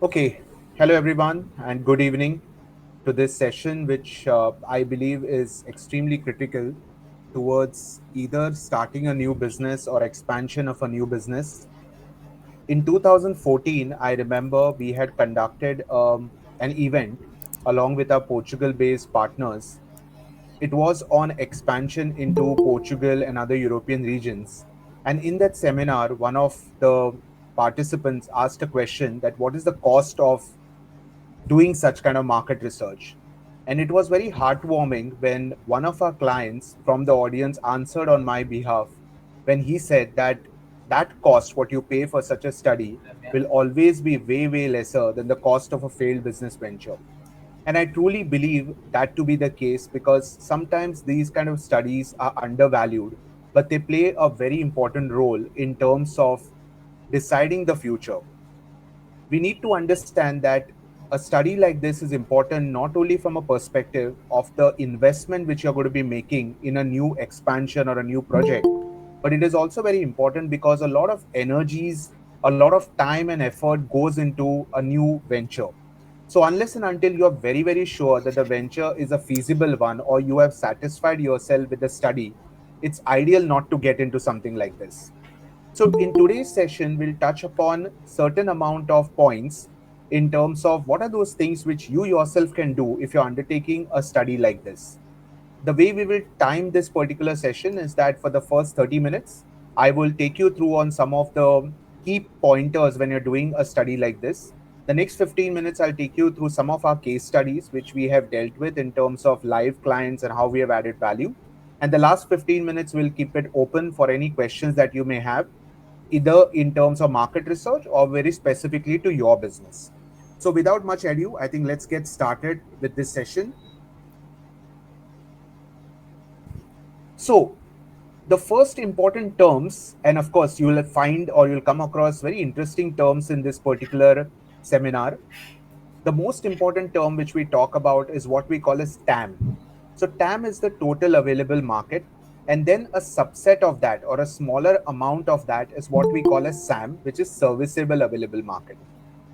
Okay, hello everyone, and good evening to this session, which I believe is extremely critical towards either starting a new business or expansion of a new business. In 2014, I remember we had conducted an event along with our Portugal based partners. It was on expansion into Portugal and other European regions. And in that seminar, one of the participants asked a question that what is the cost of doing such kind of market research. And it was very heartwarming when one of our clients from the audience answered on my behalf when he said that that cost, what you pay for such a study, will always be way, way lesser than the cost of a failed business venture. And I truly believe that to be the case because sometimes these kind of studies are undervalued, but they play a very important role in terms of deciding the future. We need to understand that a study like this is important not only from a perspective of the investment which you're going to be making in a new expansion or a new project, but it is also very important because a lot of energies, a lot of time and effort goes into a new venture. So unless and until you are very, very sure that the venture is a feasible one or you have satisfied yourself with the study, it's ideal not to get into something like this. So in today's session, we'll touch upon certain amount of points in terms of what are those things which you yourself can do if you're undertaking a study like this. The way we will time this particular session is that for the first 30 minutes, I will take you through on some of the key pointers when you're doing a study like this. The next 15 minutes, I'll take you through some of our case studies which we have dealt with in terms of live clients and how we have added value. And the last 15 minutes, we'll keep it open for any questions that you may have either in terms of market research or very specifically to your business. So, without much ado, I think let's get started with this session. So, the first important terms, and of course, you will find or you'll come across very interesting terms in this particular seminar. The most important term which we talk about is what we call as TAM. So, TAM is the total available market, and then a subset of that or a smaller amount of that is what we call as SAM, which is serviceable available market.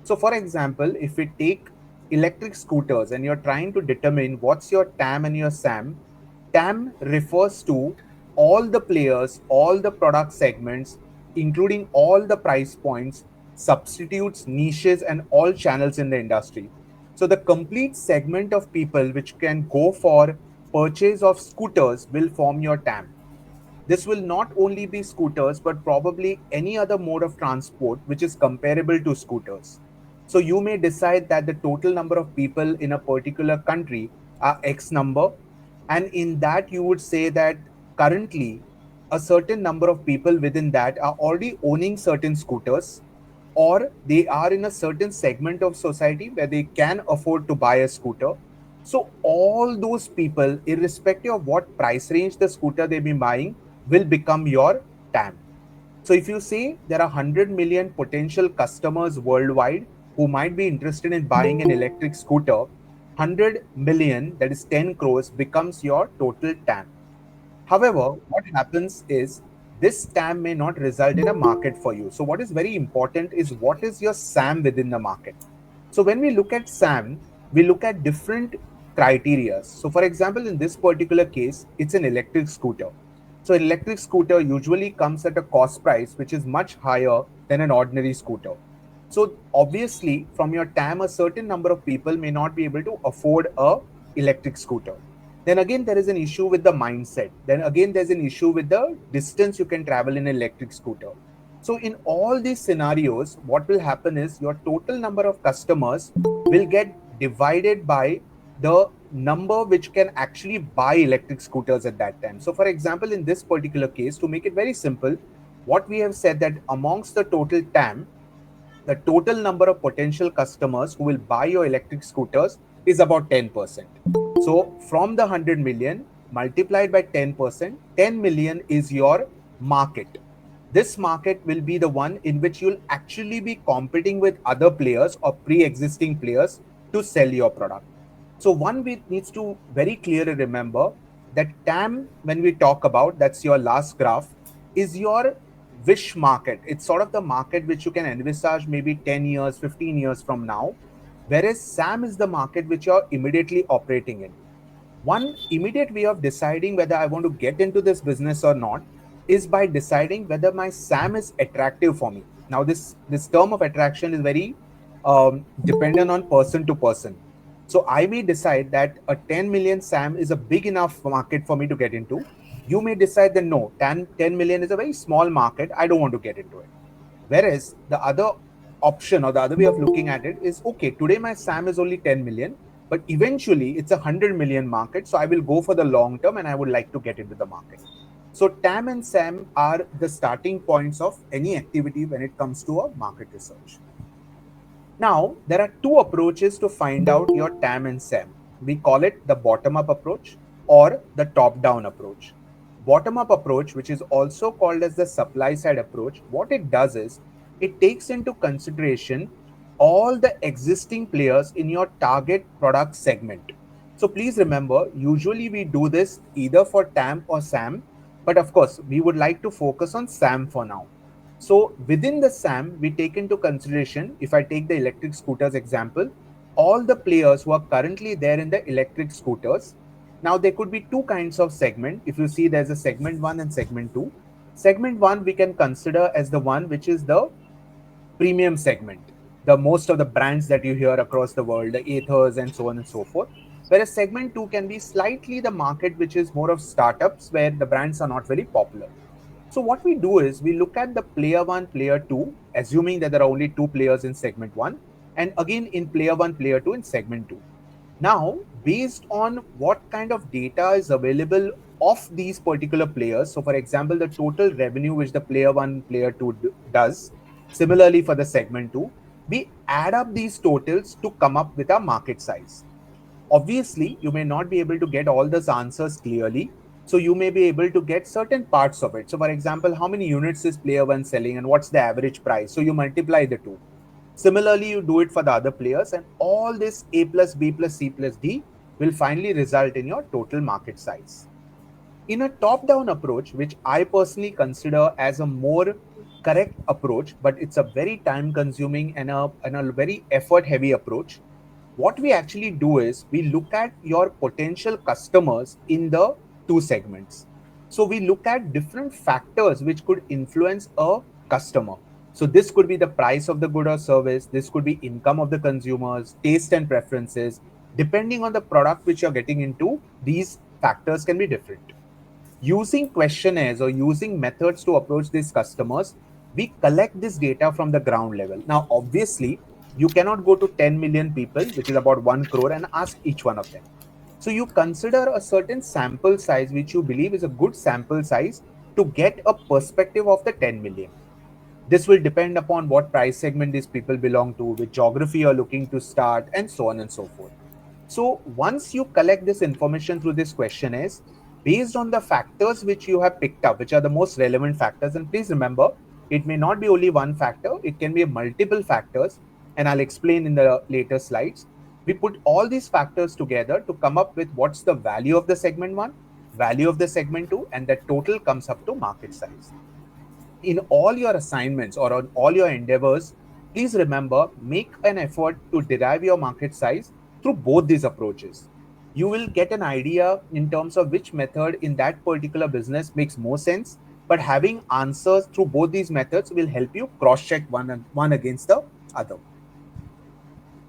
So, for example, if we take electric scooters and you're trying to determine what's your TAM and your SAM, TAM refers to all the players, all the product segments, including all the price points, substitutes, niches, and all channels in the industry. So, the complete segment of people which can go for purchase of scooters will form your TAM. This will not only be scooters, but probably any other mode of transport which is comparable to scooters. So you may decide that the total number of people in a particular country are X number. And in that, you would say that currently a certain number of people within that are already owning certain scooters, or they are in a certain segment of society where they can afford to buy a scooter. So all those people, irrespective of what price range the scooter they've been buying, will become your TAM. So if you say there are 100 million potential customers worldwide who might be interested in buying an electric scooter, 100 million, that is 10 crores, becomes your total TAM. However, what happens is this TAM may not result in a market for you. So, what is very important is what is your SAM within the market. So, when we look at SAM, we look at different criteria. So, for example, in this particular case, it's an electric scooter. So, an electric scooter usually comes at a cost price which is much higher than an ordinary scooter. So, obviously, from your TAM, a certain number of people may not be able to afford a electric scooter. Then again, there is an issue with the mindset. Then again, there's an issue with the distance you can travel in an electric scooter. So, in all these scenarios, what will happen is your total number of customers will get divided by the number which can actually buy electric scooters at that time. So, for example, in this particular case, to make it very simple, what we have said that amongst the total TAM, the total number of potential customers who will buy your electric scooters is about 10%. So from the 100 million multiplied by 10%, 10 million is your market. This market will be the one in which you'll actually be competing with other players or pre-existing players to sell your product. So one we needs to very clearly remember that TAM, when we talk about, that's your last graph, is your wish market. It's sort of the market which you can envisage maybe 10 years, 15 years from now. Whereas SAM is the market which you're immediately operating in. One immediate way of deciding whether I want to get into this business or not is by deciding whether my SAM is attractive for me. Now, this term of attraction is very dependent on person to person. So I may decide that a 10 million SAM is a big enough market for me to get into. You may decide that no, 10 million is a very small market. I don't want to get into it. Whereas the other option or the other way of looking at it is okay, today my SAM is only 10 million, but eventually it's a 100 million market. So I will go for the long term and I would like to get into the market. So TAM and SAM are the starting points of any activity when it comes to a market research. Now, there are two approaches to find out your TAM and SAM. We call it the bottom-up approach or the top-down approach. Bottom-up approach, which is also called as the supply-side approach, what it does is it takes into consideration all the existing players in your target product segment. So please remember, usually we do this either for TAM or SAM, but of course, we would like to focus on SAM for now. So within the SAM, we take into consideration, if I take the electric scooters example, all the players who are currently there in the electric scooters. Now there could be two kinds of segment. If you see, there's a segment 1 and segment 2. Segment 1 we can consider as the one which is the premium segment, the most of the brands that you hear across the world, the Aethers and so on and so forth. Whereas segment 2 can be slightly the market which is more of startups where the brands are not very popular. So what we do is we look at the player 1, player 2, assuming that there are only two players in segment 1, and again in player 1, player 2 in segment 2. Now, based on what kind of data is available of these particular players, so for example, the total revenue which the player 1, player 2 does, similarly for the segment 2, we add up these totals to come up with a market size. Obviously, you may not be able to get all those answers clearly. So you may be able to get certain parts of it. So for example, how many units is player 1 selling and what's the average price? So you multiply the two. Similarly, you do it for the other players, and all this A plus B plus C plus D will finally result in your total market size. In a top-down approach, which I personally consider as a more correct approach, but it's a very time-consuming and a very effort-heavy approach, what we actually do is we look at your potential customers in the two segments. So we look at different factors which could influence a customer. So this could be the price of the good or service, this could be income of the consumers, taste and preferences. Depending on the product which you're getting into, these factors can be different. Using questionnaires or using methods to approach these customers, we collect this data from the ground level. Now, obviously, you cannot go to 10 million people, which is about 1 crore, and ask each one of them. So you consider a certain sample size, which you believe is a good sample size to get a perspective of the 10 million. This will depend upon what price segment these people belong to, which geography you're looking to start, and so on and so forth. So once you collect this information through this questionnaires, based on the factors which you have picked up, which are the most relevant factors, and please remember, it may not be only one factor, it can be multiple factors, and I'll explain in the later slides. We put all these factors together to come up with what's the value of the segment 1, value of the segment 2, and the total comes up to market size. In all your assignments or on all your endeavors, please remember, make an effort to derive your market size through both these approaches. You will get an idea in terms of which method in that particular business makes more sense, but having answers through both these methods will help you cross-check one against the other.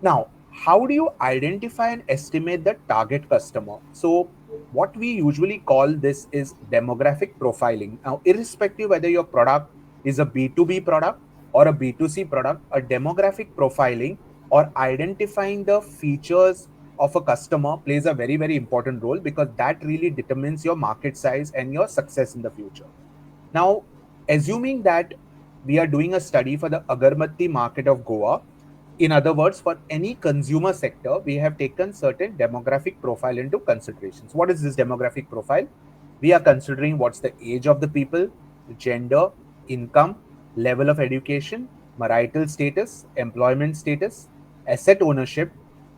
Now, how do you identify and estimate the target customer? So what we usually call this is demographic profiling. Now, irrespective whether your product is a B2B product or a B2C product, a demographic profiling or identifying the features of a customer plays a very, very important role, because that really determines your market size and your success in the future. Now, assuming that we are doing a study for the agarbatti market of Goa, in other words, for any consumer sector, we have taken certain demographic profile into considerations. What is this demographic profile? We are considering what's the age of the people, gender, income, level of education, marital status, employment status, asset ownership,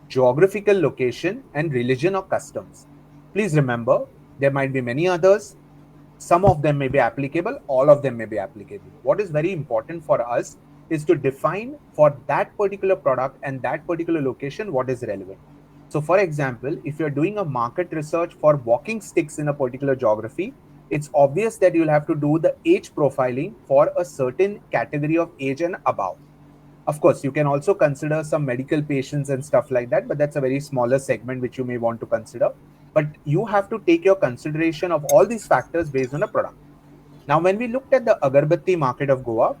geographical location, and religion or customs. Please remember, there might be many others. Some of them may be applicable, all of them may be applicable. What is very important for us is to define for that particular product and that particular location what is relevant. So, for example, if you're doing a market research for walking sticks in a particular geography, it's obvious that you'll have to do the age profiling for a certain category of age and above. Of course, you can also consider some medical patients and stuff like that, but that's a very smaller segment which you may want to consider. But you have to take your consideration of all these factors based on a product. Now, when we looked at the agarbatti market of Goa,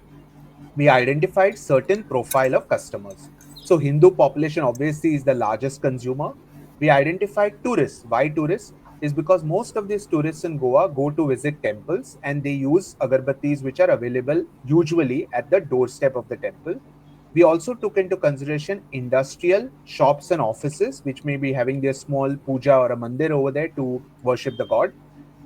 we identified certain profile of customers. So Hindu population obviously is the largest consumer. We identified tourists. Why tourists? Is because most of these tourists in Goa go to visit temples and they use agarbattis which are available usually at the doorstep of the temple. We also took into consideration industrial shops and offices which may be having their small puja or a mandir over there to worship the god.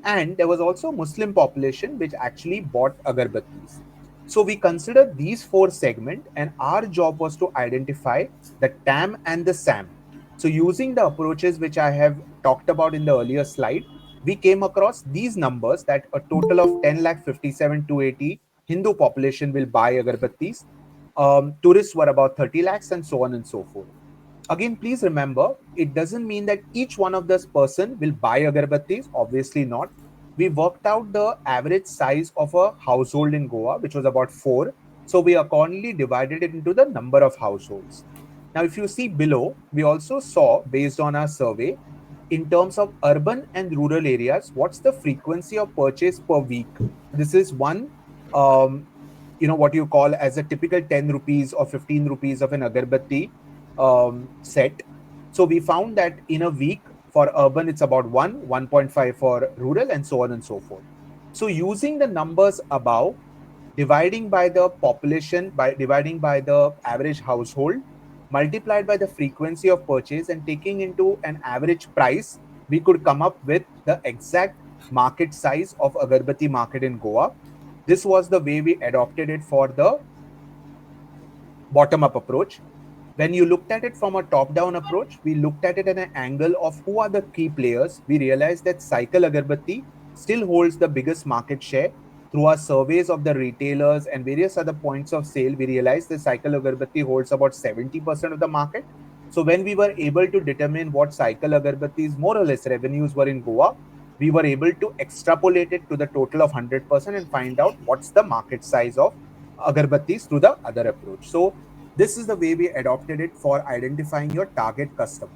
And there was also Muslim population which actually bought agarbattis. So we considered these four segments, and our job was to identify the TAM and the SAM. So using the approaches which I have talked about in the earlier slide, we came across these numbers that a total of 10 lakh 57 to 80 Hindu population will buy agarbattis. Tourists were about 30 lakhs and so on and so forth. Again, please remember, it doesn't mean that each one of this person will buy agarbattis. Obviously not. We worked out the average size of a household in Goa, which was about 4. So we accordingly divided it into the number of households. Now, if you see below, we also saw, based on our survey, in terms of urban and rural areas, what's the frequency of purchase per week? This is one, um, what you call as a typical 10 rupees or 15 rupees of an agarbatti set. So we found that in a week for urban, it's about 1.5 for rural, and so on and so forth. So using the numbers above, dividing by the population, by dividing by the average household, multiplied by the frequency of purchase, and taking into an average price, we could come up with the exact market size of agarbatti market in Goa. This was the way we adopted it for the bottom up approach. When you looked at it from a top down approach, we looked at it at an angle of who are the key players. We realized that Cycle Agarbatti still holds the biggest market share. Through our surveys of the retailers and various other points of sale, we realized that Cycle Agarbatti holds about 70% of the market. So when we were able to determine what Cycle Agarbatti's more or less revenues were in Goa, we were able to extrapolate it to the total of 100% and find out what's the market size of agarbattis through the other approach. So this is the way we adopted it for identifying your target customer.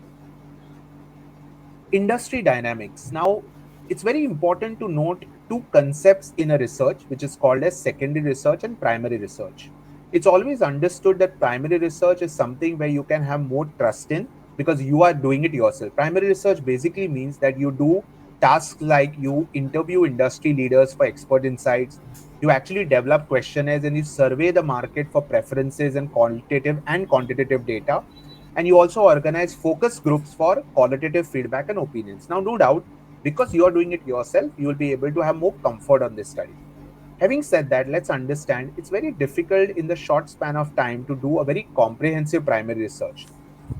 Industry dynamics. Now, it's very important to note two concepts in a research, which is called as secondary research and primary research. It's always understood that primary research is something where you can have more trust in because you are doing it yourself. Primary research basically means that you do tasks like you interview industry leaders for expert insights, you actually develop questionnaires and you survey the market for preferences and qualitative and quantitative data, and you also organize focus groups for qualitative feedback and opinions. Now, no doubt, because you are doing it yourself, you will be able to have more comfort on this study. Having said that, let's understand it's very difficult in the short span of time to do a very comprehensive primary research.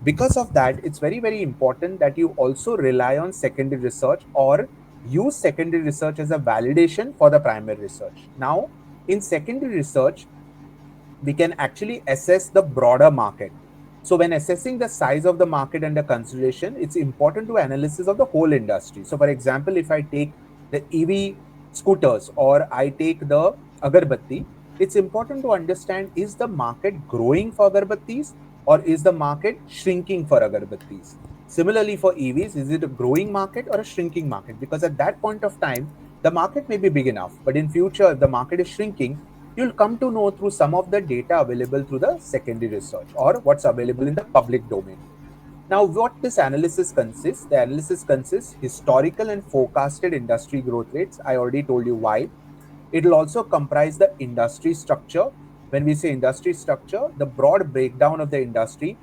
Because of that, it's very, very important that you also rely on secondary research or use secondary research as a validation for the primary research. Now, in secondary research, we can actually assess the broader market. So when assessing the size of the market under consideration, it's important to analysis of the whole industry. So for example, if I take the EV scooters or I take the agarbatti, it's important to understand, is the market growing for agarbattis or is the market shrinking for agarbattis? Similarly for EVs, is it a growing market or a shrinking market? Because at that point of time, the market may be big enough, but in future, if the market is shrinking, you'll come to know through some of the data available through the secondary research or what's available in the public domain. Now, what this analysis consists, the analysis consists historical and forecasted industry growth rates. I already told you why. It will also comprise the industry structure. When we say industry structure, the broad breakdown of the industry.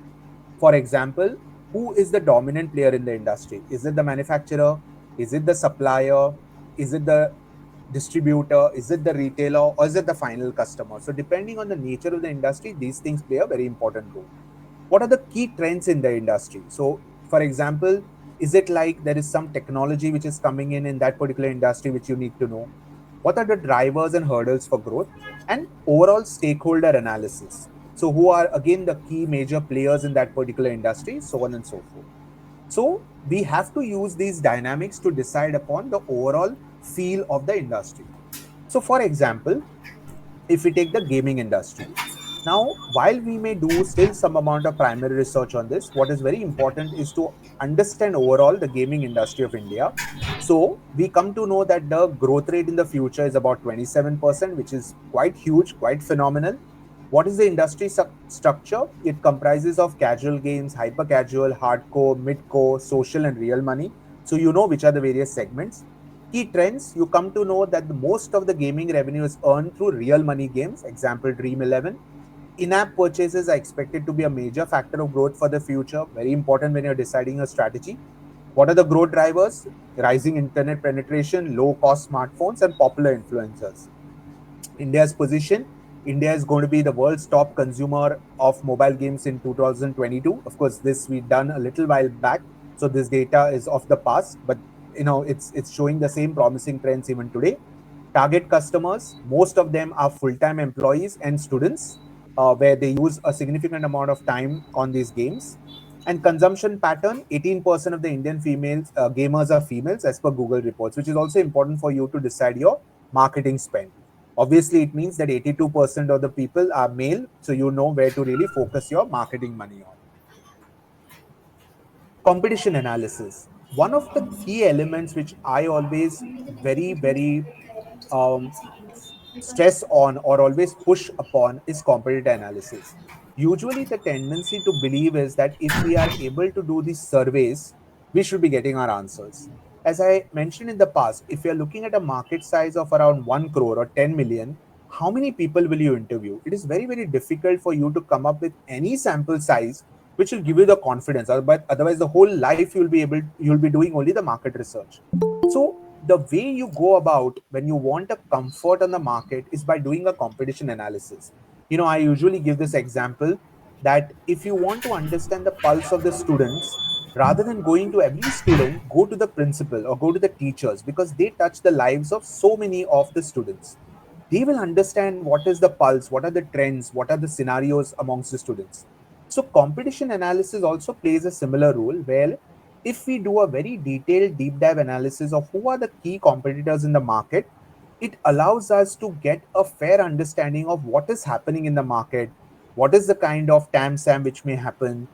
For example, who is the dominant player in the industry? Is it the manufacturer? Is it the supplier? Is it the distributor? Is it the retailer? Or is it the final customer? So depending on the nature of the industry, these things play a very important role. What are the key trends in the industry? So for example, is it like there is some technology which is coming in that particular industry which you need to know? what are the drivers and hurdles for growth, and overall stakeholder analysis. So, who are again the key major players in that particular industry, so on and so forth. So, we have to use these dynamics to decide upon the overall feel of the industry. So, for example, if we take the gaming industry, now while we may do still some amount of primary research on this, what is very important is to understand overall the gaming industry of India. So we come to know that the growth rate in the future is about 27%, which is quite huge, quite phenomenal. What is the industry structure? It comprises of casual games, hyper casual, hardcore, mid-core, social, and real money. So you know which are the various segments. Key trends, you come to know that the most of the gaming revenue is earned through real money games, example Dream 11. In-app purchases are expected to be a major factor of growth for the future, very important when you're deciding a strategy. What are the growth drivers? Rising internet penetration, low cost smartphones, and popular influencers. India's position. India is going to be the world's top consumer of mobile games in 2022. Of course, this we done a little while back, so this data is of the past, but it's showing the same promising trends even today. Target customers, most of them are full-time employees and students, where they use a significant amount of time on these games. And consumption pattern, 18% of the Indian females gamers are females as per Google reports, which is also important for you to decide your marketing spend. Obviously, it means that 82% of the people are male, so you know where to really focus your marketing money on. Competition analysis. One of the key elements which I always very um, stress on or always push upon is competitor analysis. Usually, the tendency to believe is that if we are able to do these surveys, we should be getting our answers. As I mentioned in the past, if you're looking at a market size of around 1 crore or 10 million, how many people will you interview? It is very difficult for you to come up with any sample size which will give you the confidence. But otherwise, the whole life you'll be doing only the market research. So the way you go about when you want a comfort on the market is by doing a competition analysis. I usually give this example that if you want to understand the pulse of the students, rather than going to every student, go to the principal or go to the teachers, because they touch the lives of so many of the students. They will understand what is the pulse, what are the trends, what are the scenarios amongst the students. So competition analysis also plays a similar role, where if we do a very detailed deep dive analysis of who are the key competitors in the market, it allows us to get a fair understanding of what is happening in the market, what is the kind of TAM SAM which may happen,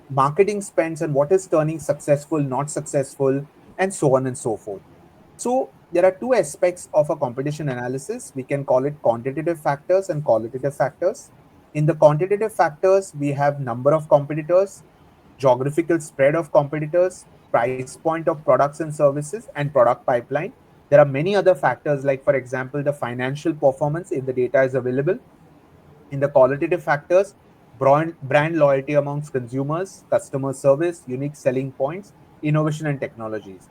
marketing spends, and what is turning successful, not successful, and so on and so forth. So there are two aspects of a competition analysis. We can call it quantitative factors and qualitative factors. In the quantitative factors, we have number of competitors, geographical spread of competitors, price point of products and services, and product pipeline. There are many other factors, like, for example, the financial performance if the data is available. In the qualitative factors, brand loyalty amongst consumers, customer service, unique selling points, innovation, and technologies.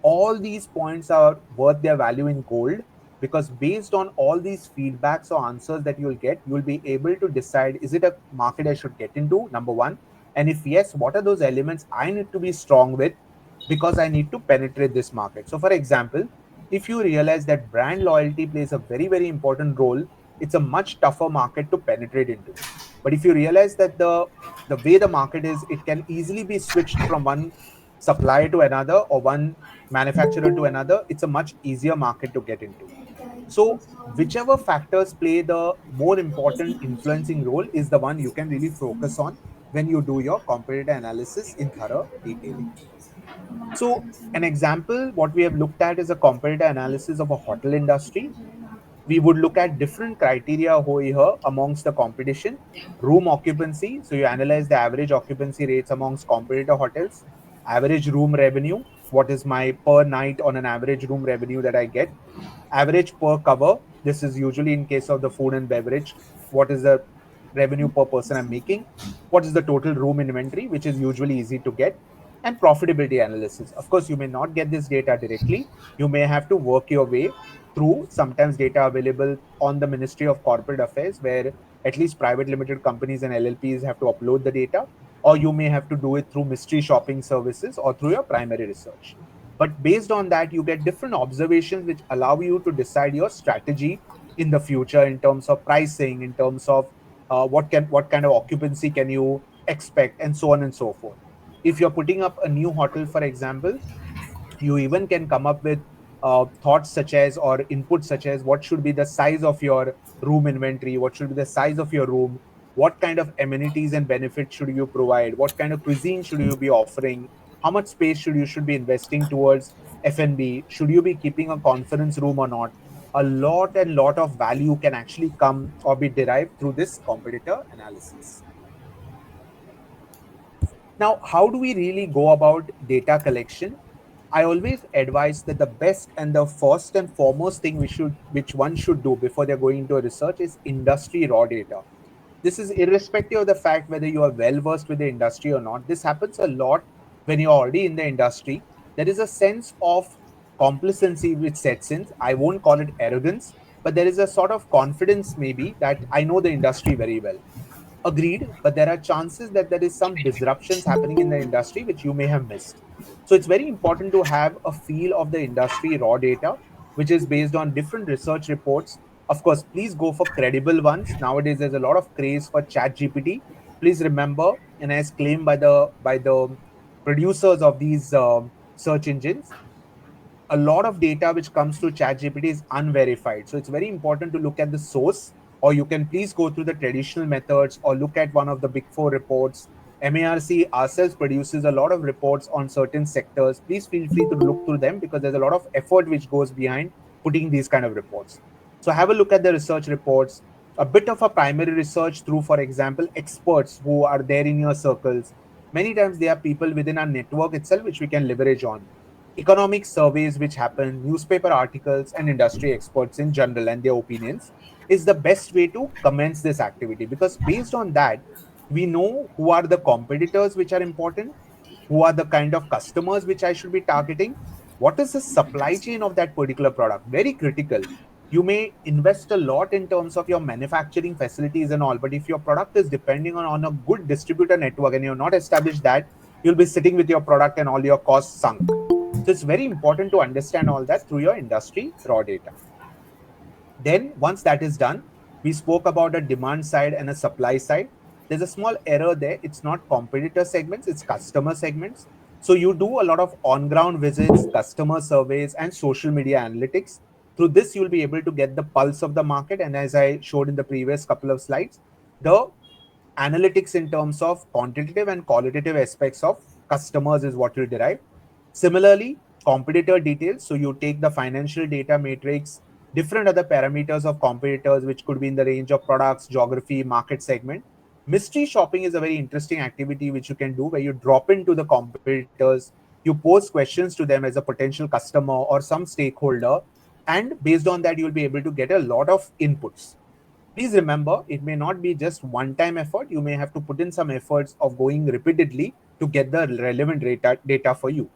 All these points are worth their value in gold, because based on all these feedbacks or answers that you'll be able to decide, is it a market I should get into, number one, and if yes, what are those elements I need to be strong with because I need to penetrate this market. So for example, if you realize that brand loyalty plays a very important role, it's a much tougher market to penetrate into. But if you realize that the way the market is, it can easily be switched from one supplier to another or one manufacturer to another, it's a much easier market to get into. So whichever factors play the more important influencing role is the one you can really focus on when you do your competitor analysis in thorough detailing. So an example, what we have looked at is a competitor analysis of a hotel industry. We would look at different criteria over here amongst the competition. Room occupancy, so you analyze the average occupancy rates amongst competitor hotels. Average room revenue, what is my per night on an average room revenue that I get. Average per cover, this is usually in case of the food and beverage, what is the revenue per person I'm making. What is the total room inventory, which is usually easy to get. And profitability analysis, of course you may not get this data directly, you may have to work your way through sometimes data available on the Ministry of Corporate Affairs, where at least private limited companies and LLPs have to upload the data, or you may have to do it through mystery shopping services or through your primary research. But based on that, you get different observations which allow you to decide your strategy in the future in terms of pricing, in terms of what kind of occupancy can you expect, and so on and so forth. If you're putting up a new hotel, for example, you even can come up with thoughts such as, or inputs such as, what should be the size of your room inventory, what should be the size of your room, what kind of amenities and benefits should you provide, what kind of cuisine should you be offering, how much space should be investing towards F&B, should you be keeping a conference room or not. A lot and lot of value can actually come or be derived through this competitor analysis. Now, how do we really go about data collection? I always advise that the best and the first and foremost thing which one should do before they're going into a research is industry raw data. This is irrespective of the fact whether you are well versed with the industry or not. This happens a lot when you're already in the industry. There is a sense of complacency which sets in. I won't call it arrogance, but there is a sort of confidence maybe that I know the industry very well. Agreed, but there are chances that there is some disruptions happening in the industry which you may have missed. So it's very important to have a feel of the industry raw data, which is based on different research reports. Of course, please go for credible ones. Nowadays, there's a lot of craze for Chat GPT. Please remember, and as claimed by the producers of these search engines, a lot of data which comes through ChatGPT is unverified. So it's very important to look at the source, or you can please go through the traditional methods or look at one of the big four reports. MARC ourselves produces a lot of reports on certain sectors. Please feel free to look through them because there's a lot of effort which goes behind putting these kind of reports. So have a look at the research reports, a bit of a primary research through, for example, experts who are there in your circles. Many times they are people within our network itself which we can leverage on. Economic surveys which happen, newspaper articles, and industry experts in general and their opinions is the best way to commence this activity, because based on that, we know who are the competitors which are important, who are the kind of customers which I should be targeting, what is the supply chain of that particular product. Very critical. You may invest a lot in terms of your manufacturing facilities and all, but if your product is depending on a good distributor network and you're not established that, you'll be sitting with your product and all your costs sunk. So it's very important to understand all that through your industry raw data. Then once that is done, we spoke about a demand side and a supply side. There's a small error there. It's not competitor segments, it's customer segments. So you do a lot of on-ground visits, customer surveys, and social media analytics. Through this, you'll be able to get the pulse of the market. And as I showed in the previous couple of slides, the analytics in terms of quantitative and qualitative aspects of customers is what you derive. Similarly, competitor details. So you take the financial data matrix, different other parameters of competitors, which could be in the range of products, geography, market segment. Mystery shopping is a very interesting activity which you can do where you drop into the competitors, you pose questions to them as a potential customer or some stakeholder, and based on that, you'll be able to get a lot of inputs. Please remember, it may not be just one time effort. You may have to put in some efforts of going repeatedly to get the relevant data for you.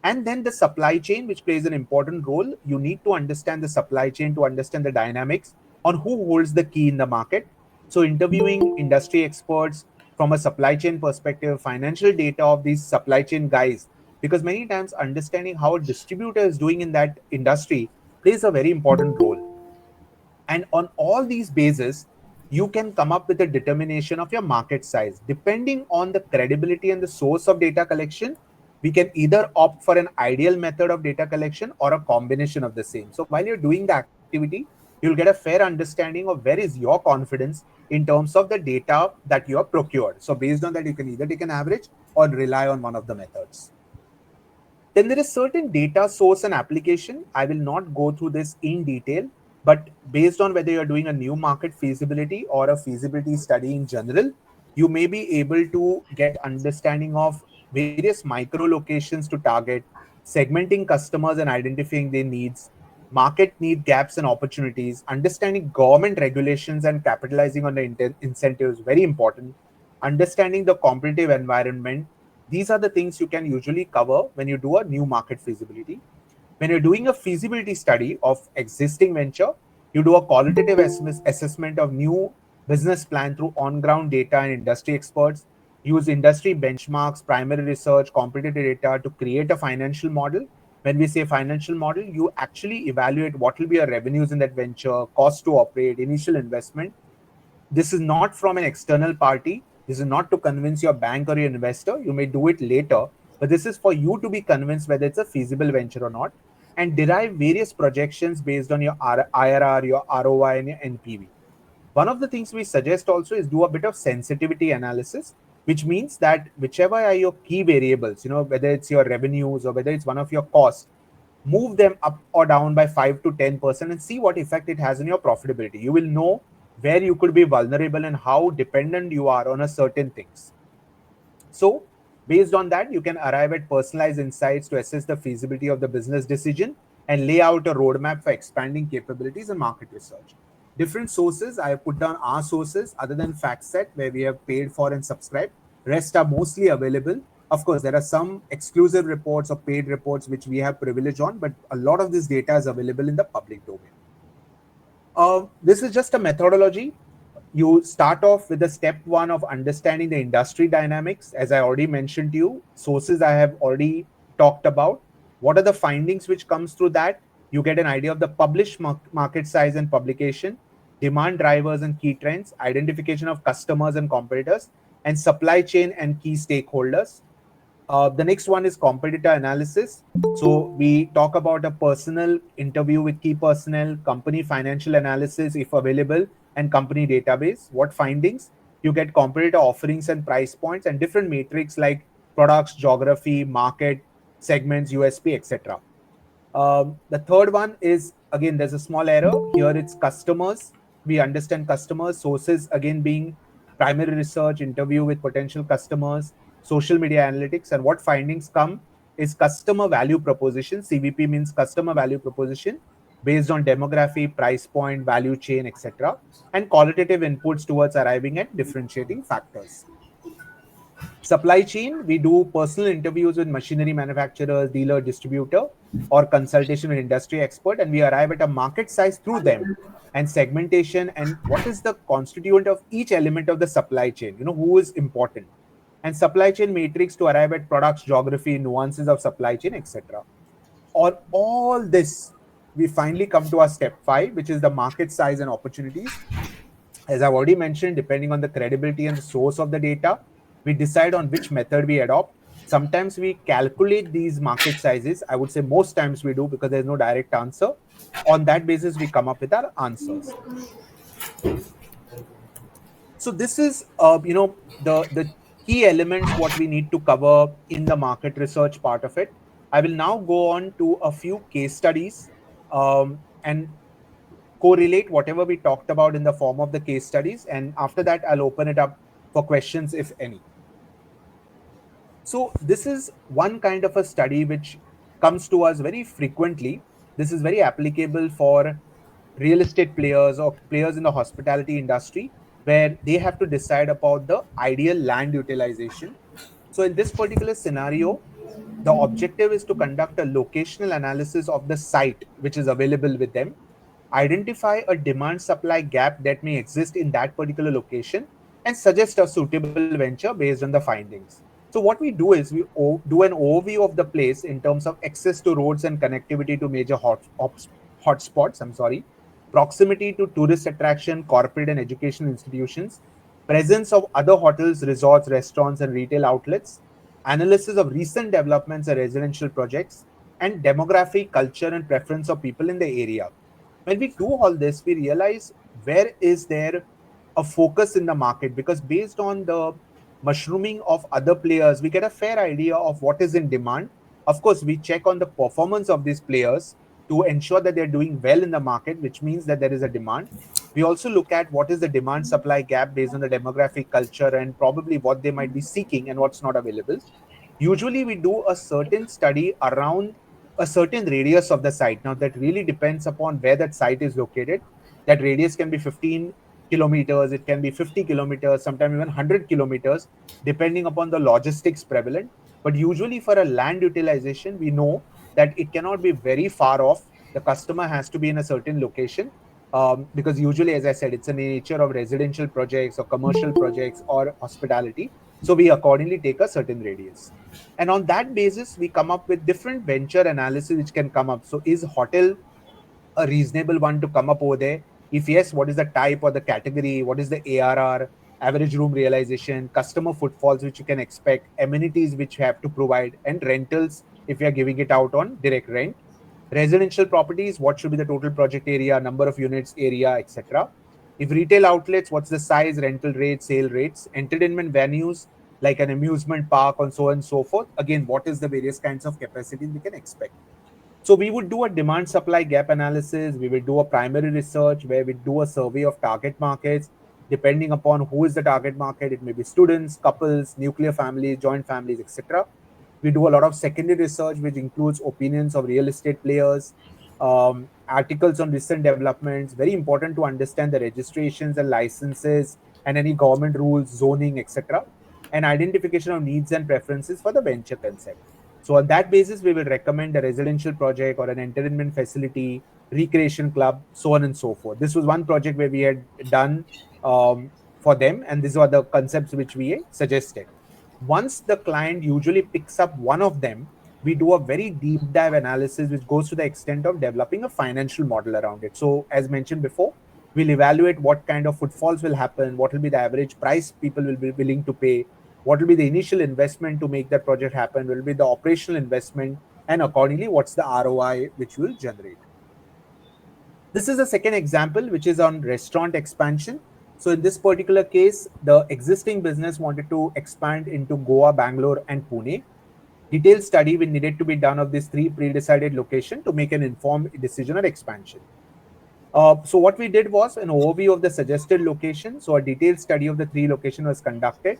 And then the supply chain, which plays an important role. You need to understand the supply chain to understand the dynamics on who holds the key in the market. So interviewing industry experts from a supply chain perspective, financial data of these supply chain guys, because many times understanding how a distributor is doing in that industry plays a very important role. And on all these bases, you can come up with a determination of your market size. Depending on the credibility and the source of data collection, we can either opt for an ideal method of data collection or a combination of the same. So while you're doing the activity, you'll get a fair understanding of where is your confidence in terms of the data that you have procured. So based on that, you can either take an average or rely on one of the methods. Then there is certain data source and application. I will not go through this in detail, but based on whether you're doing a new market feasibility or a feasibility study in general, you may be able to get understanding of various micro locations to target, segmenting customers and identifying their needs, market need gaps and opportunities, understanding government regulations and capitalizing on the incentives, very important, understanding the competitive environment. These are the things you can usually cover when you do a new market feasibility. When you're doing a feasibility study of existing venture, you do a qualitative assessment of new business plan through on-ground data and industry experts, use industry benchmarks, primary research, competitive data to create a financial model. When we say financial model, you actually evaluate what will be your revenues in that venture, cost to operate, initial investment. This is not from an external party. This is not to convince your bank or your investor. You may do it later, but this is for you to be convinced whether it's a feasible venture or not, and derive various projections based on your IRR, your ROI, and your NPV. One of the things we suggest also is do a bit of sensitivity analysis, which means that whichever are your key variables, whether it's your revenues or whether it's one of your costs, move them up or down by 5 to 10% and see what effect it has on your profitability. You will know where you could be vulnerable and how dependent you are on a certain things. So based on that, you can arrive at personalized insights to assess the feasibility of the business decision and lay out a roadmap for expanding capabilities and market research. Different sources, I have put down our sources other than FactSet, where we have paid for and subscribed. Rest are mostly available. Of course, there are some exclusive reports or paid reports which we have privilege on, but a lot of this data is available in the public domain. This is just a methodology. You start off with the step one of understanding the industry dynamics. As I already mentioned to you, sources I have already talked about. What are the findings which comes through that? You get an idea of the published market size and publication, demand drivers and key trends, identification of customers and competitors, and supply chain and key stakeholders. The next one is competitor analysis. So we talk about a personal interview with key personnel, company financial analysis if available, and company database. What findings? You get competitor offerings and price points and different metrics like products, geography, market, segments, USP, etc. The third one is, again, there's a small error. Here it's customers. We understand customers. Sources, again, being primary research, interview with potential customers, social media analytics. And what findings come is customer value proposition. CVP means customer value proposition based on demography, price point, value chain, etc. And qualitative inputs towards arriving at differentiating factors. Supply chain, we do personal interviews with machinery manufacturers, dealer, distributor, or consultation with industry expert, and we arrive at a market size through them, and segmentation, and what is the constituent of each element of the supply chain, who is important, and supply chain matrix to arrive at products, geography, nuances of supply chain, etc. On all this, we finally come to our step 5, which is the market size and opportunities. As I've already mentioned, depending on the credibility and the source of the data, we decide on which method we adopt. Sometimes we calculate these market sizes. I would say most times we do, because there's no direct answer. On that basis, we come up with our answers. So this is, the key elements what we need to cover in the market research part of it. I will now go on to a few case studies, and correlate whatever we talked about in the form of the case studies. And after that, I'll open it up for questions, if any. So this is one kind of a study which comes to us very frequently. This is very applicable for real estate players or players in the hospitality industry, where they have to decide about the ideal land utilization. So in this particular scenario, the objective is to conduct a locational analysis of the site which is available with them, identify a demand supply gap that may exist in that particular location, and suggest a suitable venture based on the findings. So what we do is we do an overview of the place in terms of access to roads and connectivity to major hotspots, proximity to tourist attraction, corporate and educational institutions, presence of other hotels, resorts, restaurants, and retail outlets, analysis of recent developments and residential projects, and demography, culture, and preference of people in the area. When we do all this, we realize where is there a focus in the market, because based on the mushrooming of other players, we get a fair idea of what is in demand. Of course, we check on the performance of these players to ensure that they're doing well in the market, which means that there is a demand. We also look at what is the demand supply gap based on the demographic, culture, and probably what they might be seeking and what's not available. Usually we do a certain study around a certain radius of the site. Now that really depends upon where that site is located. That radius can be 15 kilometers, it can be 50 kilometers, sometimes even 100 kilometers, depending upon the logistics prevalent. But usually for a land utilization, we know that it cannot be very far off. The customer has to be in a certain location, because usually, as I said, it's a nature of residential projects or commercial projects or hospitality. So we accordingly take a certain radius. And on that basis, we come up with different venture analysis which can come up. So is hotel a reasonable one to come up over there? If yes, what is the type or the category? What is the ARR, average room realization, customer footfalls which you can expect, amenities which you have to provide, and rentals if you are giving it out on direct rent. Residential properties, what should be the total project area, number of units, area, etc. If retail outlets, what's the size, rental rates, sale rates, entertainment venues like an amusement park and so on and so forth. Again, what is the various kinds of capacities we can expect? So we would do a demand supply gap analysis. We will do a primary research where we do a survey of target markets. Depending upon who is the target market, it may be students, couples, nuclear families, joint families, etc. We do a lot of secondary research, which includes opinions of real estate players, articles on recent developments. Very important to understand the registrations and licenses and any government rules, zoning, etc. And identification of needs and preferences for the venture concept. So on that basis, we will recommend a residential project or an entertainment facility, recreation club, so on and so forth. This was one project where we had done for them, and these are the concepts which we suggested. Once the client usually picks up one of them, we do a very deep dive analysis, which goes to the extent of developing a financial model around it. So, as mentioned before, we'll evaluate what kind of footfalls will happen, what will be the average price people will be willing to pay, what will be the initial investment to make that project happen, will be the operational investment, and accordingly, what's the ROI which will generate. This is a second example, which is on restaurant expansion. So in this particular case, the existing business wanted to expand into Goa, Bangalore, and Pune. Detailed study will needed to be done of these three pre-decided locations to make an informed decision on expansion. So what we did was an overview of the suggested location. So a detailed study of the three locations was conducted.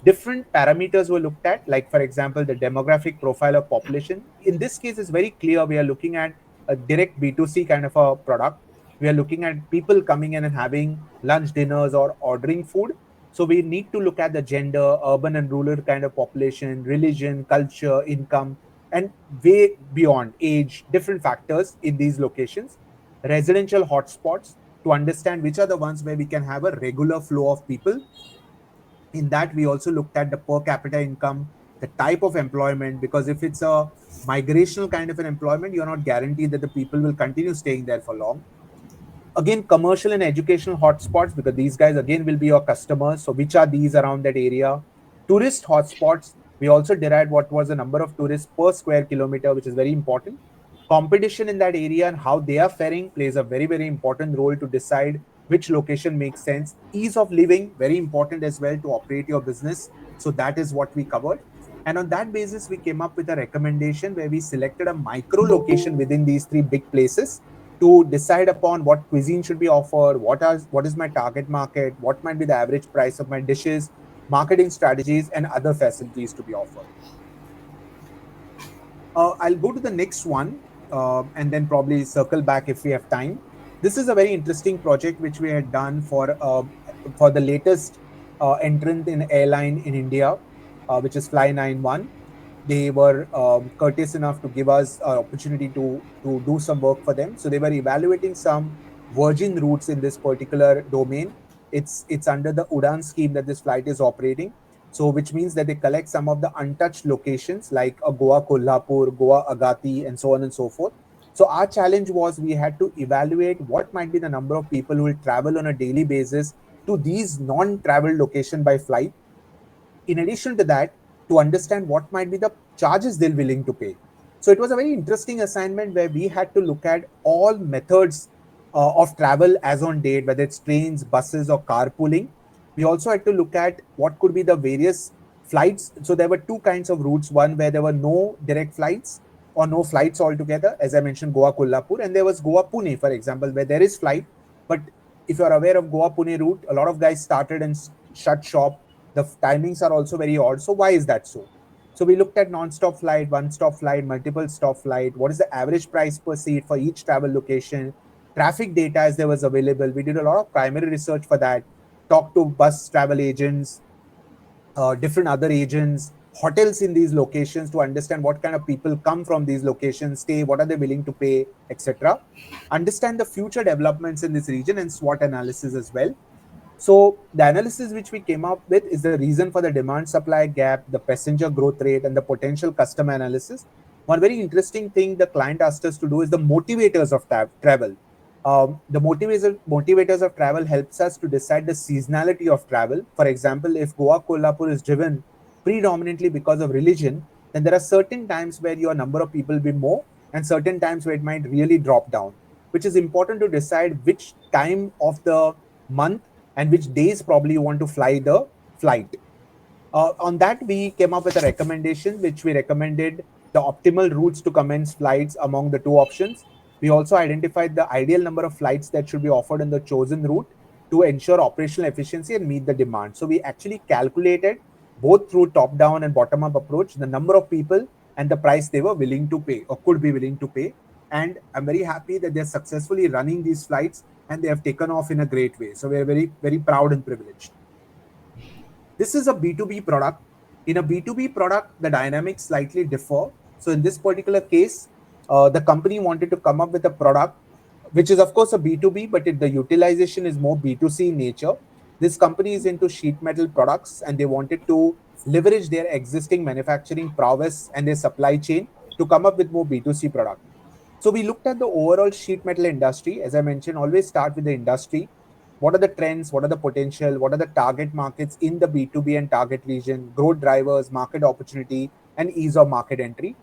Different parameters were looked at, like for example, the demographic profile of population. In this case, it's very clear we are looking at a direct B2C kind of a product. We are looking at people coming in and having lunch, dinners, or ordering food. So we need to look at the gender, urban and rural kind of population, religion, culture, income, and way beyond age, different factors in these locations. Residential hotspots to understand which are the ones where we can have a regular flow of people. In that, we also looked at the per capita income, the type of employment, because if it's a migrational kind of an employment, you're not guaranteed that the people will continue staying there for long. Again, commercial and educational hotspots, because these guys again will be your customers. So which are these around that area? Tourist hotspots, we also derived what was the number of tourists per square kilometer, which is very important. Competition in that area and how they are faring plays a very, very important role to decide which location makes sense. Ease of living, very important as well to operate your business. So that is what we covered. And on that basis, we came up with a recommendation where we selected a micro location within these three big places to decide upon what cuisine should be offered, what is my target market, what might be the average price of my dishes, marketing strategies, and other facilities to be offered. I'll go to the next one and then probably circle back if we have time. This is a very interesting project which we had done for the latest entrant in airline in India, which is Fly 91. They were courteous enough to give us an opportunity to do some work for them. So they were evaluating some virgin routes in this particular domain. It's under the Udan scheme that this flight is operating. So which means that they collect some of the untouched locations like a Goa Kolhapur, Goa Agati, and so on and so forth. So our challenge was we had to evaluate what might be the number of people who will travel on a daily basis to these non-travel location by flight. In addition to that, to understand what might be the charges they're willing to pay. So it was a very interesting assignment where we had to look at all methods of travel as on date, whether it's trains, buses, or carpooling. We also had to look at what could be the various flights. So there were two kinds of routes: one where there were no direct flights or no flights altogether, as I mentioned, Goa Kolhapur, and there was Goa Pune, for example, where there is flight, but if you're aware of Goa Pune route, a lot of guys started and shut shop. The timings are also very odd. So why is that so? So we looked at non-stop flight, one-stop flight, multiple stop flight. What is the average price per seat for each travel location? Traffic data as there was available. We did a lot of primary research for that. Talked to bus travel agents, different other agents, hotels in these locations to understand what kind of people come from these locations, stay, what are they willing to pay, etc. Understand the future developments in this region and SWOT analysis as well. So the analysis which we came up with is the reason for the demand supply gap, the passenger growth rate, and the potential customer analysis. One very interesting thing the client asked us to do is the motivators of travel. The motivators of travel helps us to decide the seasonality of travel. For example, if Goa Kolhapur is driven predominantly because of religion, then there are certain times where your number of people will be more, and certain times where it might really drop down, which is important to decide which time of the month and which days probably you want to fly the flight. On that, we came up with a recommendation, which we recommended the optimal routes to commence flights among the two options. We also identified the ideal number of flights that should be offered in the chosen route to ensure operational efficiency and meet the demand. So we actually calculated both through top-down and bottom-up approach the number of people and the price they were willing to pay or could be willing to pay. And I'm very happy that they're successfully running these flights and they have taken off in a great way. So we're very, very proud and privileged. This is a B2B product. In a B2B product, the dynamics slightly differ. So in this particular case, the company wanted to come up with a product, which is of course a B2B, but the utilization is more B2C in nature. This company is into sheet metal products and they wanted to leverage their existing manufacturing prowess and their supply chain to come up with more B2C product. So we looked at the overall sheet metal industry. As I mentioned, always start with the industry. What are the trends? What are the potential? What are the target markets in the B2B and target region? Growth drivers, market opportunity, and ease of market entry.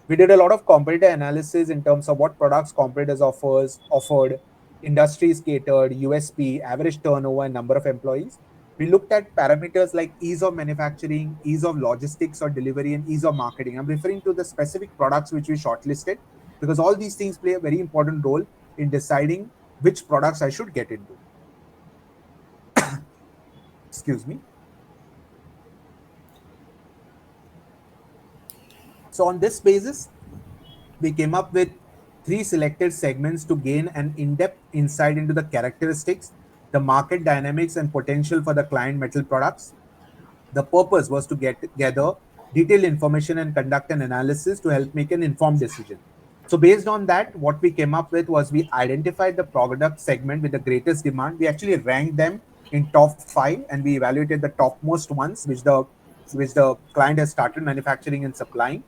We did a lot of competitor analysis in terms of what products competitors offered, industries catered, USP, average turnover, and number of employees. We looked at parameters like ease of manufacturing, ease of logistics or delivery, and ease of marketing. I'm referring to the specific products which we shortlisted because all these things play a very important role in deciding which products I should get into. Excuse me. So on this basis, we came up with three selected segments to gain an in-depth insight into the characteristics, the market dynamics, and potential for the client metal products. The purpose was to gather detailed information and conduct an analysis to help make an informed decision. So based on that, what we came up with was we identified the product segment with the greatest demand. We actually ranked them in top five, and we evaluated the topmost ones, which the client has started manufacturing and supplying.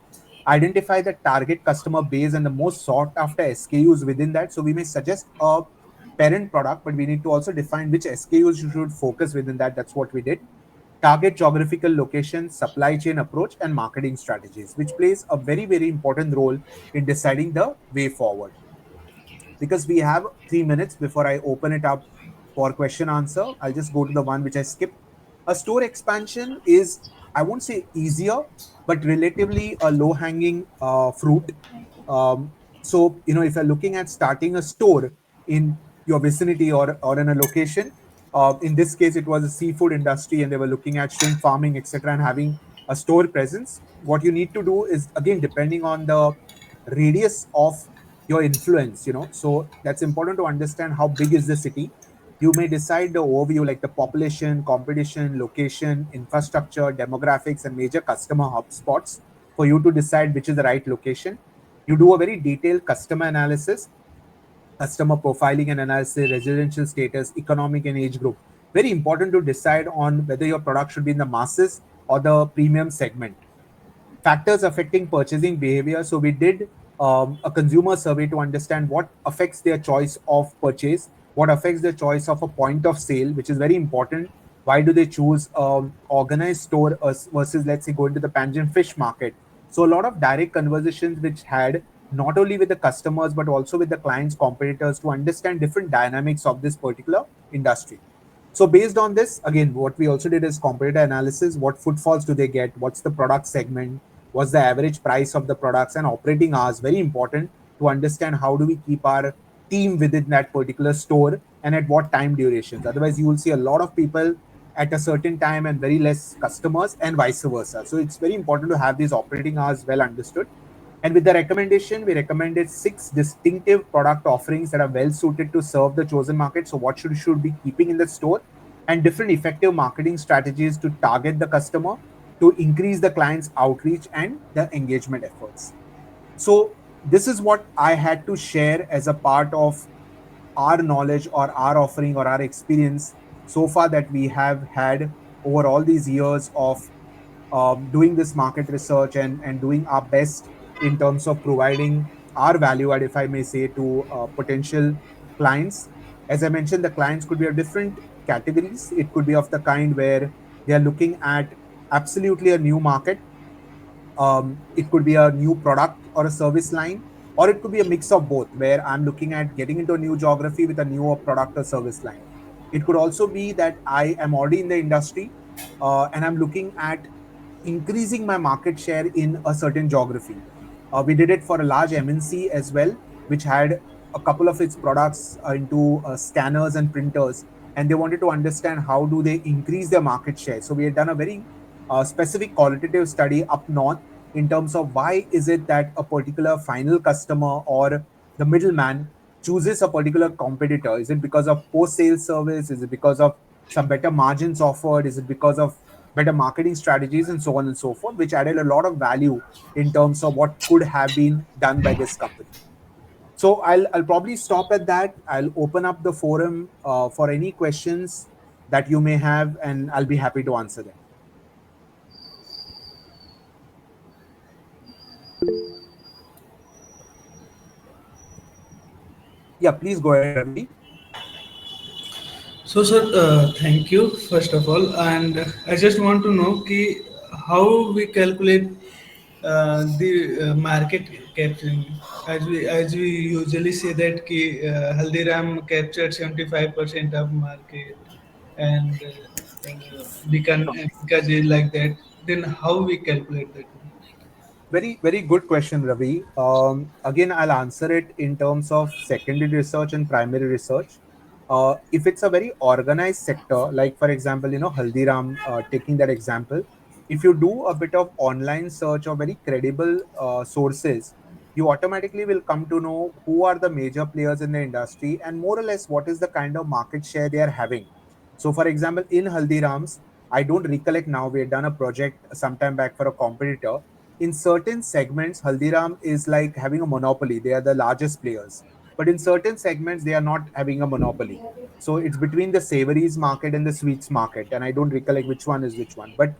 Identify the target customer base and the most sought after SKUs within that. So we may suggest a parent product, but we need to also define which SKUs you should focus within that. That's what we did. Target geographical location, supply chain approach, and marketing strategies, which plays a very, very important role in deciding the way forward. Because we have 3 minutes before I open it up for question answer, I'll just go to the one which I skipped. A store expansion is, I won't say easier, but relatively a low hanging fruit. So, if you're looking at starting a store in your vicinity or in a location, in this case, it was a seafood industry and they were looking at shrimp farming, etc., and having a store presence. What you need to do is, again, depending on the radius of your influence. So that's important to understand how big is the city. You may decide the overview like the population, competition, location, infrastructure, demographics, and major customer hotspots for you to decide which is the right location. You do a very detailed customer analysis, customer profiling and analysis, residential status, economic and age group. Very important to decide on whether your product should be in the masses or the premium segment. Factors affecting purchasing behavior. So we did a consumer survey to understand what affects their choice of purchase, what affects their choice of a point of sale, which is very important. Why do they choose organized store versus, let's say, going to the Panjim fish market? So a lot of direct conversations which had not only with the customers but also with the clients, competitors to understand different dynamics of this particular industry. So based on this, again, what we also did is competitor analysis. What footfalls do they get? What's the product segment? What's the average price of the products and operating hours? Very important to understand how do we keep our team within that particular store and at what time durations. Otherwise, you will see a lot of people at a certain time and very less customers and vice versa. So it's very important to have these operating hours well understood. And with the recommendation, we recommended 6 distinctive product offerings that are well suited to serve the chosen market. So, what should be keeping in the store, and different effective marketing strategies to target the customer, to increase the client's outreach and the engagement efforts. So, this is what I had to share as a part of our knowledge or our offering or our experience so far that we have had over all these years of doing this market research and doing our best in terms of providing our value add, if I may say, to potential clients. As I mentioned, the clients could be of different categories. It could be of the kind where they are looking at absolutely a new market. It could be a new product or a service line, or it could be a mix of both, where I'm looking at getting into a new geography with a new product or service line. It could also be that I am already in the industry and I'm looking at increasing my market share in a certain geography. We did it for a large MNC as well, which had a couple of its products into scanners and printers, and they wanted to understand how do they increase their market share. So we had done a very specific qualitative study up north in terms of why is it that a particular final customer or the middleman chooses a particular competitor. Is it because of post sales service? Is it because of some better margins offered? Is it because of better marketing strategies, and so on and so forth, which added a lot of value in terms of what could have been done by this company. So I'll probably stop at that. I'll open up the forum for any questions that you may have, and I'll be happy to answer them. Yeah, please go ahead, Ravi. So, sir, thank you first of all, and I just want to know ki how we calculate the market capturing. As we usually say that ki Haldiram captured 75% of market, and because it like that, then how we calculate that one? Very, very good question, Ravi. Again, I'll answer it in terms of secondary research and primary research. If it's a very organized sector, like for example, Haldiram, taking that example, if you do a bit of online search or very credible sources, you automatically will come to know who are the major players in the industry and more or less what is the kind of market share they are having. So, for example, in Haldirams, I don't recollect now, we had done a project sometime back for a competitor. In certain segments, Haldiram is like having a monopoly. They are the largest players. But in certain segments, they are not having a monopoly. So it's between the savories market and the sweets market. And I don't recollect which one is which one. But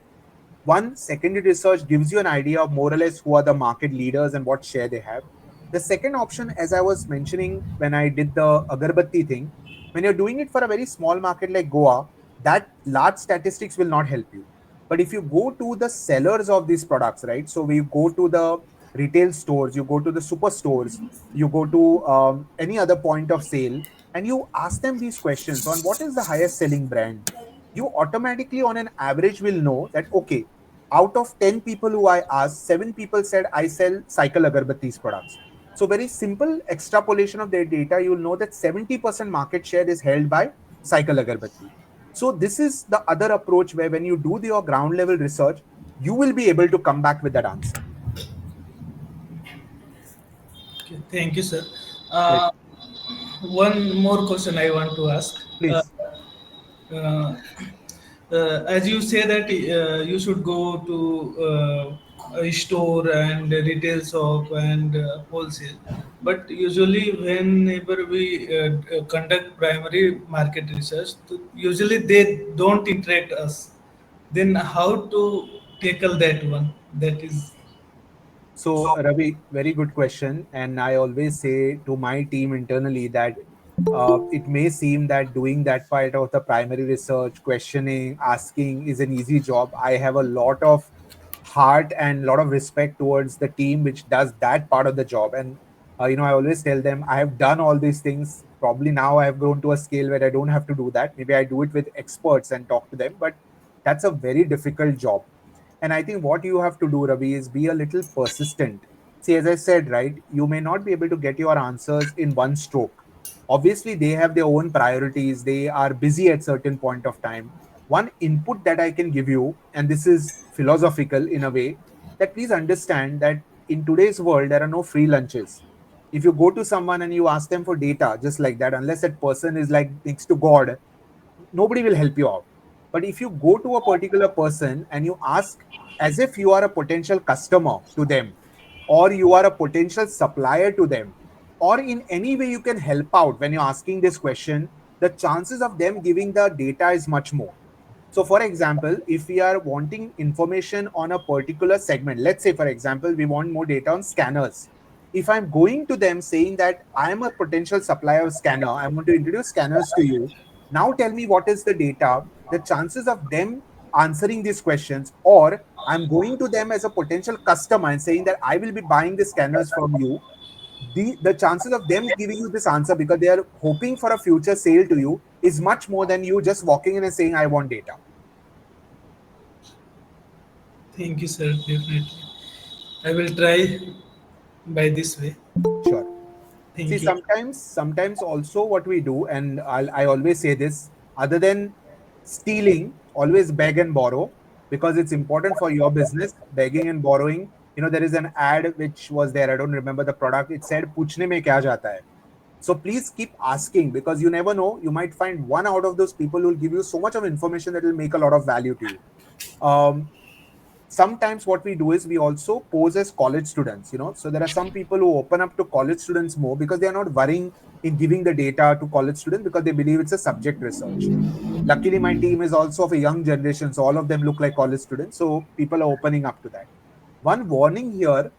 one, secondary research gives you an idea of more or less who are the market leaders and what share they have. The second option, as I was mentioning when I did the agarbatti thing, when you're doing it for a very small market like Goa, that large statistics will not help you. But if you go to the sellers of these products, right? So we go to the retail stores, you go to the superstores, you go to any other point of sale, and you ask them these questions on what is the highest selling brand, you automatically on an average will know that okay, out of 10 people who I asked, 7 people said I sell cycle agarbattis products. So very simple extrapolation of their data, you will know that 70% market share is held by cycle agarbatti. So this is the other approach where when you do your ground level research, you will be able to come back with that answer. Okay, thank you, sir. Pleasure. Uh, One more question I want to ask. Please. Uh, as you say that you should go to a store and a retail shop and wholesale, but usually whenever we conduct primary market research, usually they don't interact us. Then how to tackle that one? That is. So, Ravi, very good question. And I always say to my team internally that it may seem that doing that part of the primary research, questioning, asking is an easy job. I have a lot of heart and a lot of respect towards the team which does that part of the job. And, I always tell them I have done all these things. Probably now I have grown to a scale where I don't have to do that. Maybe I do it with experts and talk to them, but that's a very difficult job. And I think what you have to do, Ravi, is be a little persistent. See, as I said, right, you may not be able to get your answers in one stroke. Obviously, they have their own priorities. They are busy at certain point of time. One input that I can give you, and this is philosophical in a way, that please understand that in today's world, there are no free lunches. If you go to someone and you ask them for data, just like that, unless that person is like next to God, nobody will help you out. But if you go to a particular person and you ask as if you are a potential customer to them, or you are a potential supplier to them, or in any way you can help out when you're asking this question, the chances of them giving the data is much more. So, for example, if we are wanting information on a particular segment, let's say, for example, we want more data on scanners. If I'm going to them saying that I am a potential supplier of scanner, I want to introduce scanners to you. Now tell me what is the data, the chances of them answering these questions, or I'm going to them as a potential customer and saying that I will be buying the scanners from you. The chances of them giving you this answer because they are hoping for a future sale to you is much more than you just walking in and saying, I want data. Thank you, sir. Definitely. I will try by this way. Sure. See, Thank you. sometimes also what we do, and I always say this, other than stealing, always beg and borrow because it's important for your business. Begging and borrowing. There is an ad which was there. I don't remember the product. It said, "Puchne mein kya jata hai." So please keep asking because you never know. You might find one out of those people who will give you so much of information that will make a lot of value to you. Um, Sometimes what we do is we also pose as college students. So there are some people who open up to college students more because they are not worrying in giving the data to college students because they believe it's a subject research. Luckily my team is also of a young generation, so all of them look like college students, so people are opening up to that. One warning here: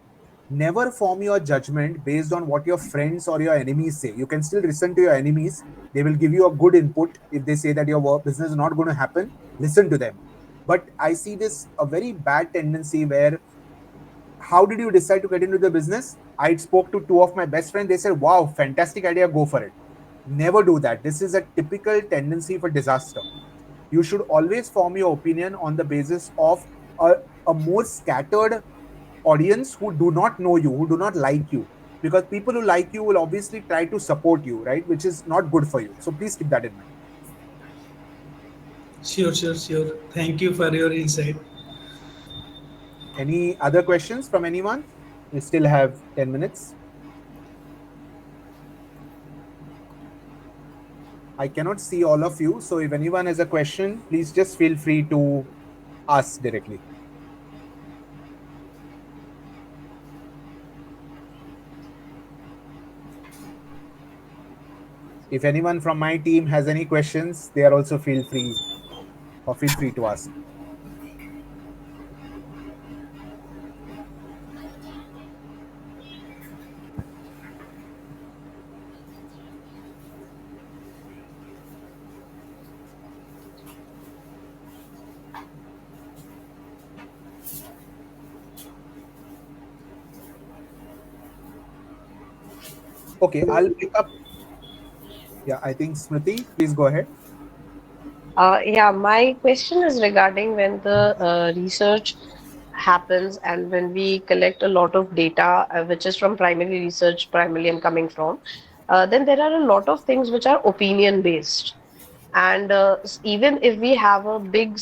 never form your judgment based on what your friends or your enemies say. You can still listen to your enemies. They will give you a good input. If they say that your business is not going to happen, listen to them. But I see this a very bad tendency where, how did you decide to get into the business? I spoke to two of my best friends. They said, wow, fantastic idea, go for it. Never do that. This is a typical tendency for disaster. You should always form your opinion on the basis of a, a more scattered audience who do not know you, who do not like you. Because people who like you will obviously try to support you, right? Which is not good for you. So please keep that in mind. Sure, sure, sure. Thank you for your insight. Any other questions from anyone? We still have 10 minutes. I cannot see all of you. So if anyone has a question, please just feel free to ask directly. If anyone from my team has any questions, they are also feel free to ask. Okay, I'll pick up. Yeah, I think Smriti, please go ahead. Yeah, my question is regarding when the research happens and when we collect a lot of data, which is from primary research, primarily I'm coming from, then there are a lot of things which are opinion based. And even if we have a big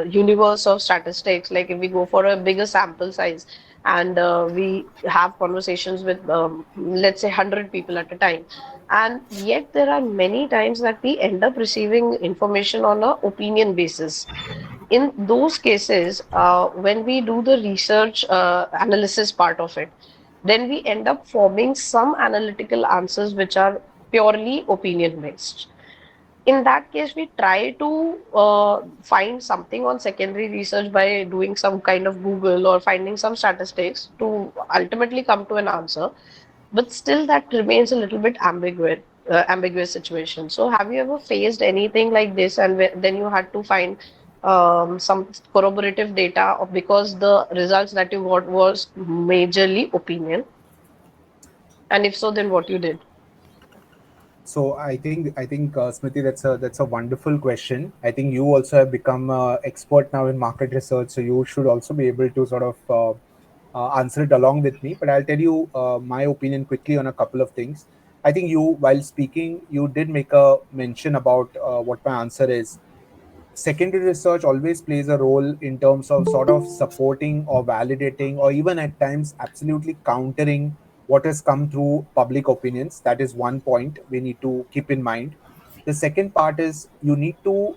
universe of statistics, like if we go for a bigger sample size and we have conversations with, let's say, 100 people at a time, and yet there are many times that we end up receiving information on a opinion basis. In those cases, when we do the research analysis part of it, then we end up forming some analytical answers which are purely opinion based. In that case, we try to find something on secondary research by doing some kind of Google or finding some statistics to ultimately come to an answer. But still, that remains a little bit ambiguous situation. So, have you ever faced anything like this, and then you had to find some corroborative data because the results that you got was majorly opinion? And if so, then what you did? So I think Smriti, that's a wonderful question. I think you also have become expert now in market research, so you should also be able to sort of answer it along with me. But I'll tell you my opinion quickly on a couple of things. I think you, while speaking, you did make a mention about what my answer is. Secondary research always plays a role in terms of sort of supporting or validating or even at times absolutely countering what has come through public opinions. That is one point we need to keep in mind. The second part is you need to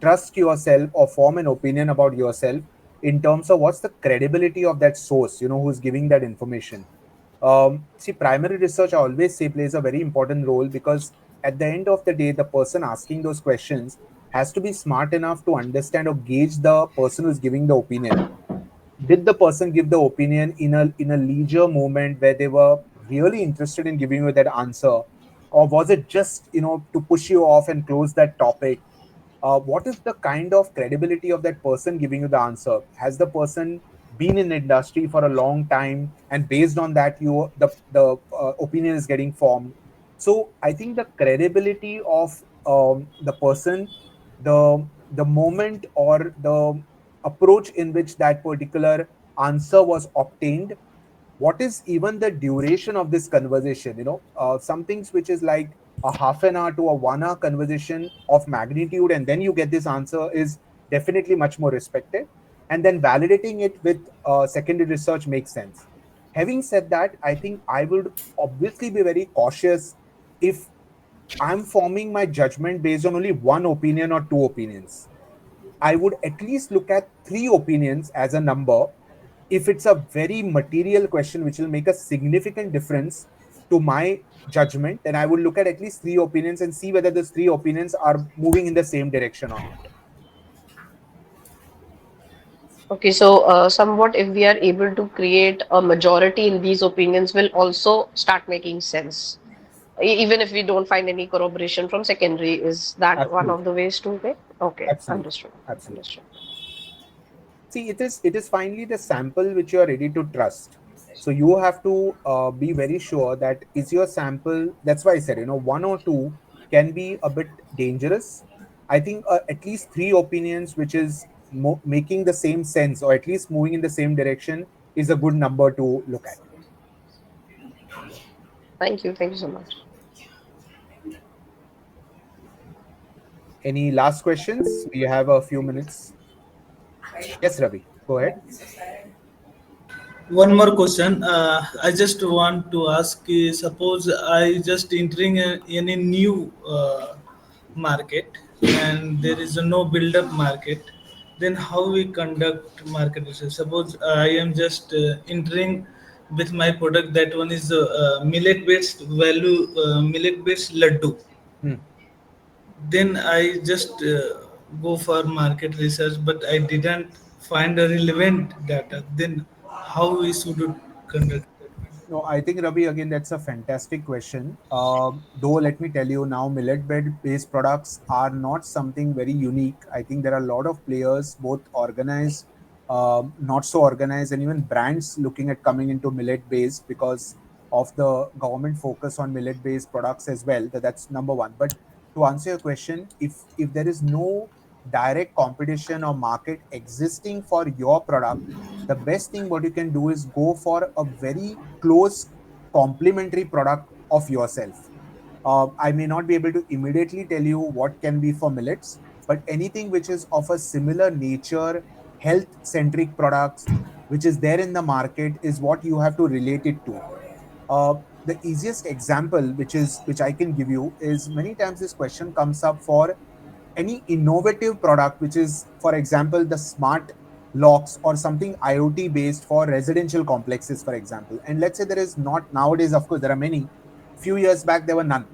trust yourself or form an opinion about yourself in terms of what's the credibility of that source, who's giving that information. See, primary research, I always say, plays a very important role because at the end of the day, the person asking those questions has to be smart enough to understand or gauge the person who's giving the opinion. Did the person give the opinion in a leisure moment where they were really interested in giving you that answer, or was it just to push you off and close that topic? What is the kind of credibility of that person giving you the answer? Has the person been in the industry for a long time, and based on that, the opinion is getting formed? So I think the credibility of the person, the moment or the approach in which that particular answer was obtained, what is even the duration of this conversation, some things which is like a half an hour to a 1 hour conversation of magnitude, and then you get this answer, is definitely much more respected. And then validating it with secondary research makes sense. Having said that, I think I would obviously be very cautious if I'm forming my judgment based on only one opinion or two opinions. I would at least look at three opinions as a number. If it's a very material question which will make a significant difference to my judgment, then I would look at least three opinions and see whether those three opinions are moving in the same direction or not. Okay, so somewhat if we are able to create a majority in these opinions will also start making sense. Even if we don't find any corroboration from secondary, is that one of Absolutely. the ways to make? Okay, Absolutely. understood. Absolutely. Understood. See, it is finally the sample which you are ready to trust. So you have to be very sure that is your sample. That's why I said, one or two can be a bit dangerous. I think at least three opinions which is making the same sense, or at least moving in the same direction, is a good number to look at. Thank you. Thank you so much. Any last questions? We have a few minutes. Yes, Ravi, go ahead. One more question. I just want to ask: suppose I just entering in a new market and there is no build-up market, then how we conduct market research? Suppose I am just entering with my product. That one is millet-based laddu. Hmm. Then I just go for market research, but I didn't find a relevant data. Then how we should conduct that? No, I think, Ravi, again, that's a fantastic question. Though, let me tell you now, millet bed based products are not something very unique. I think there are a lot of players, both organized, not so organized, and even brands looking at coming into millet based because of the government focus on millet based products as well. That's number one. But to answer your question, if there is no direct competition or market existing for your product, the best thing what you can do is go for a very close complementary product of yourself. I may not be able to immediately tell you what can be for millets, but anything which is of a similar nature, health centric products, which is there in the market, is what you have to relate it to. The easiest example which I can give you is, many times this question comes up for any innovative product, which is, for example, the smart locks or something IoT based for residential complexes, for example. And let's say there is not nowadays, of course, there are many. Few years back, there were none.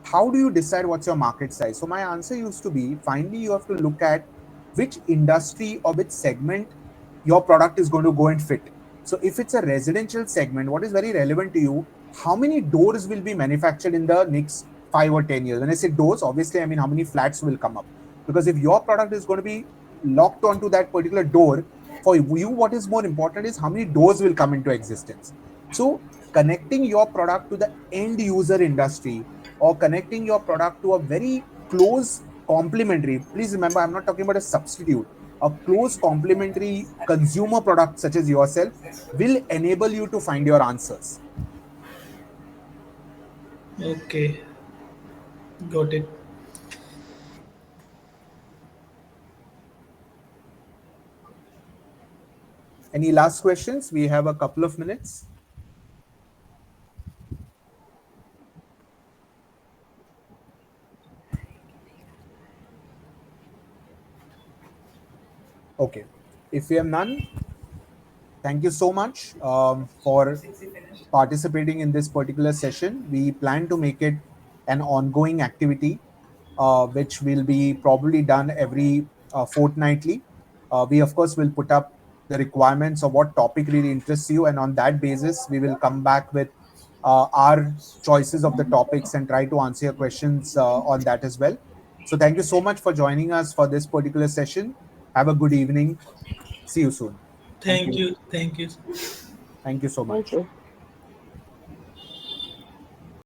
How do you decide what's your market size? So my answer used to be, finally you have to look at which industry or which segment your product is going to go and fit. So if it's a residential segment, what is very relevant to you, how many doors will be manufactured in the next 5 or 10 years? When I say doors, obviously I mean how many flats will come up. Because if your product is going to be locked onto that particular door, for you what is more important is how many doors will come into existence. So connecting your product to the end user industry, or connecting your product to a very close complementary, please remember, I'm not talking about a substitute, a close complementary consumer product such as yourself, will enable you to find your answers. Okay, got it. Any last questions? We have a couple of minutes. Okay, if we have none, thank you so much for participating in this particular session. We plan to make it an ongoing activity, which will be probably done every fortnightly. We, of course, will put up the requirements of what topic really interests you, and on that basis, we will come back with our choices of the topics and try to answer your questions on that as well. So, thank you so much for joining us for this particular session. Have a good evening. See you soon. Thank Thank you. you. Thank you. Thank you so Thank much. you.